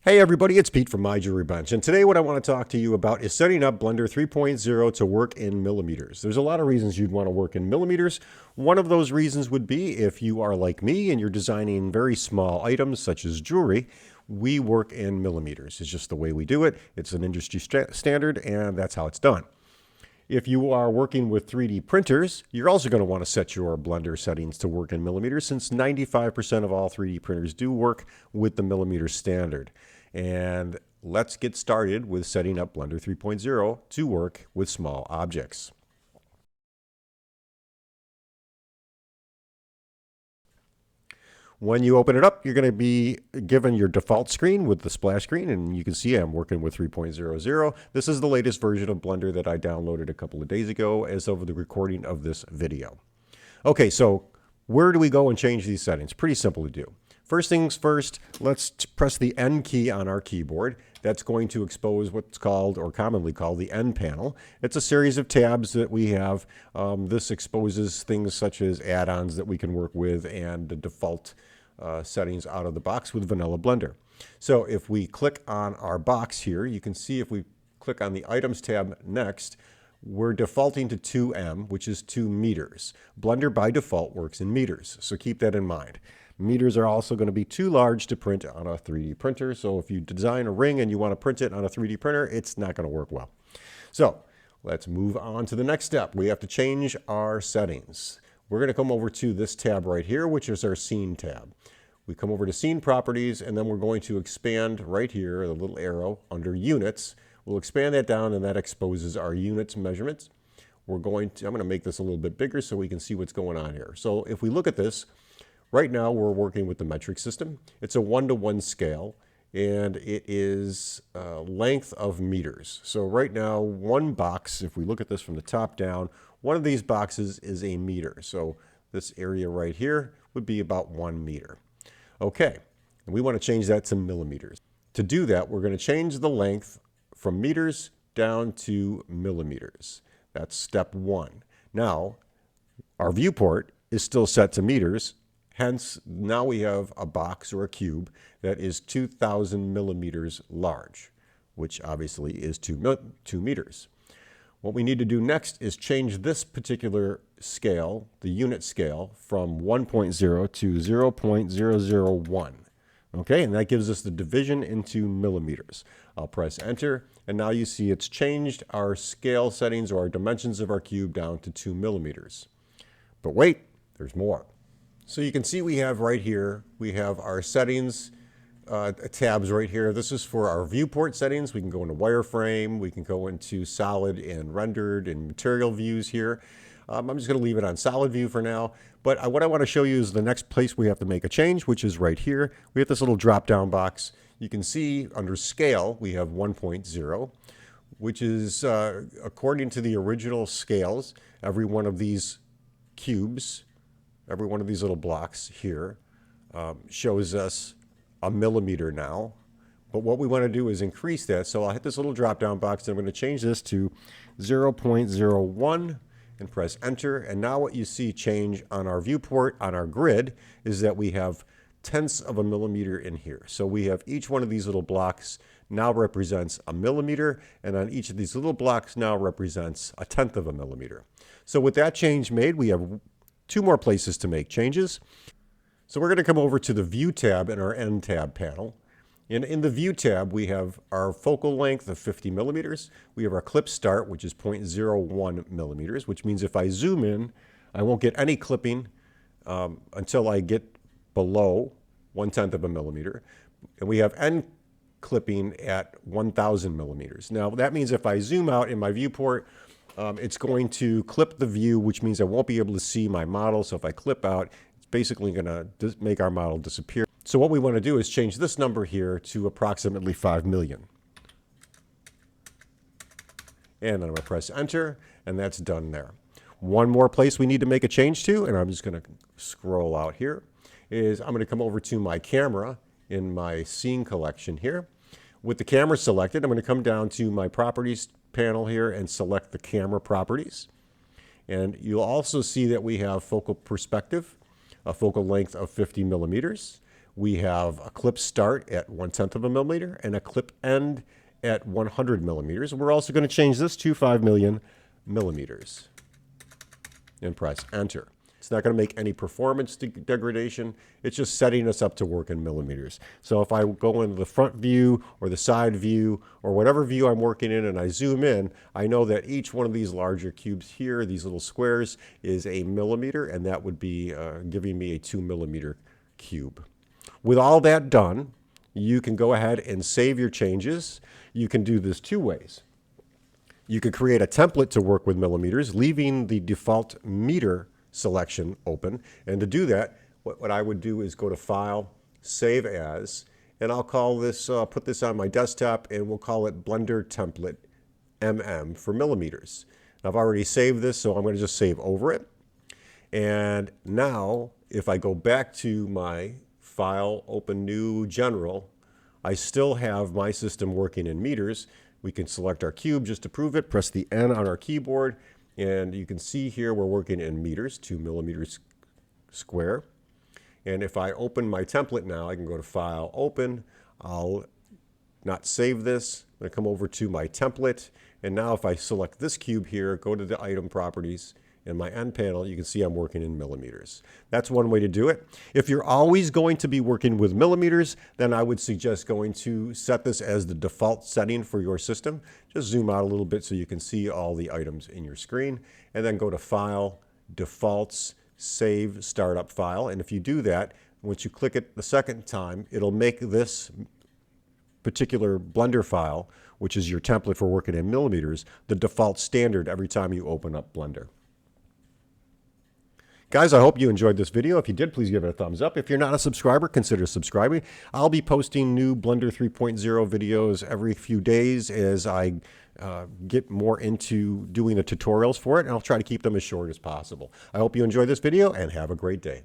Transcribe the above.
Hey everybody, it's Pete from My Jewelry Bench, and today what I want to talk to you about is setting up Blender 3.0 to work in millimeters. There's a lot of reasons you'd want to work in millimeters. One of those reasons would be if you are like me and you're designing very small items such as jewelry. We work in millimeters. It's just the way we do it. It's an industry standard, and that's how it's done. If you are working with 3D printers, you're also going to want to set your Blender settings to work in millimeters, since 95% of all 3D printers do work with the millimeter standard. And let's get started with setting up Blender 3.0 to work with small objects. When you open it up, you're going to be given your default screen with the splash screen, and you can see I'm working with 3.00. This is the latest version of Blender that I downloaded a couple of days ago as of the recording of this video. Okay, so where do we go and change these settings? Pretty simple to do. First things first, let's press the N key on our keyboard. That's going to expose what's called, or commonly called, the N panel. It's a series of tabs that we have. This exposes things such as add-ons that we can work with and the default settings out of the box with Vanilla Blender. So if we click on our box here, you can see if we click on the Items tab next, we're defaulting to 2M, which is 2 meters. Blender by default works in meters, so keep that in mind. Meters are also going to be too large to print on a 3D printer, so if you design a ring and you want to print it on a 3D printer, it's not going to work well. So let's move on to the next step. We have to change our settings. We're going to come over to this tab right here, which is our Scene tab. We come over to Scene Properties, and then we're going to expand right here, the little arrow under Units. We'll expand that down, and that exposes our units measurements. I'm going to make this a little bit bigger so we can see what's going on here. So if we look at this, right now we're working with the metric system. It's a 1-to-1 scale, and it is length of meters. So right now, one box, if we look at this from the top down, one of these boxes is a meter. So this area right here would be about 1 meter. Okay, and we want to change that to millimeters. To do that, we're going to change the length from meters down to millimeters. That's step 1. Now, our viewport is still set to meters. Hence, now we have a box or a cube that is 2,000 millimeters large, which obviously is 2 meters. What we need to do next is change this particular scale, the unit scale, from 1.0 to 0.001. Okay, and that gives us the division into millimeters. I'll press enter, and now you see it's changed our scale settings or our dimensions of our cube down to 2 millimeters. But wait, there's more. So you can see we have right here, we have our settings tabs right here. This is for our viewport settings. We can go into wireframe, we can go into solid and rendered and material views here. I'm just going to leave it on solid view for now. But what I want to show you is the next place we have to make a change, which is right here. We have this little drop down box. You can see under scale, we have 1.0, which is according to the original scales, every one of these cubes, every one of these little blocks here shows us a millimeter now. But what we want to do is increase that. So I'll hit this little drop down box, and I'm going to change this to 0.01 and press enter. And now what you see change on our viewport, on our grid, is that we have tenths of a millimeter in here. So we have each one of these little blocks now represents a millimeter, and on each of these little blocks now represents a tenth of a millimeter. So with that change made, we have 2 more places to make changes. So we're going to come over to the View tab in our N tab panel. And in the View tab, we have our focal length of 50 millimeters. We have our clip start, which is 0.01 millimeters, which means if I zoom in, I won't get any clipping until I get below 1/10 of a millimeter. And we have N clipping at 1,000 millimeters. Now, that means if I zoom out in my viewport, it's going to clip the view, which means I won't be able to see my model. So if I clip out, it's basically going to make our model disappear. So what we want to do is change this number here to approximately 5 million. And then I'm going to press enter, and that's done there. One more place we need to make a change to, and I'm just going to scroll out here, is I'm going to come over to my camera in my scene collection here. With the camera selected, I'm going to come down to my properties panel here and select the camera properties. And you'll also see that we have focal perspective, a focal length of 50 millimeters. we have a clip start at 1/10 of a millimeter and a clip end at 100 millimeters. We're also going to change this to 5 million millimeters and press enter. It's not going to make any performance degradation. It's just setting us up to work in millimeters. So if I go into the front view or the side view or whatever view I'm working in and I zoom in, I know that each one of these larger cubes here, these little squares, is a millimeter, and that would be giving me a 2 millimeter cube. With all that done, you can go ahead and save your changes. You can do this two ways. You could create a template to work with millimeters, leaving the default meter selection open. And to do that, what I would do is go to File, Save As, and I'll call this, put this on my desktop, and we'll call it Blender Template MM for millimeters. I've already saved this, so I'm going to just save over it. And now, if I go back to my File, Open New, General, I still have my system working in meters. We can select our cube just to prove it, press the N on our keyboard, and you can see here we're working in meters, 2 millimeters square. And if I open my template now, I can go to File, Open. I'll not save this. I'm going to come over to my template. And now if I select this cube here, go to the item properties, in my end panel, you can see I'm working in millimeters. That's one way to do it. If you're always going to be working with millimeters, then I would suggest going to set this as the default setting for your system. Just zoom out a little bit so you can see all the items in your screen, and then go to File, Defaults, Save Startup File. And if you do that, once you click it the second time, it'll make this particular Blender file, which is your template for working in millimeters, the default standard every time you open up Blender. Guys, I hope you enjoyed this video. If you did, please give it a thumbs up. If you're not a subscriber, consider subscribing. I'll be posting new Blender 3.0 videos every few days as I get more into doing the tutorials for it, and I'll try to keep them as short as possible. I hope you enjoyed this video, and have a great day.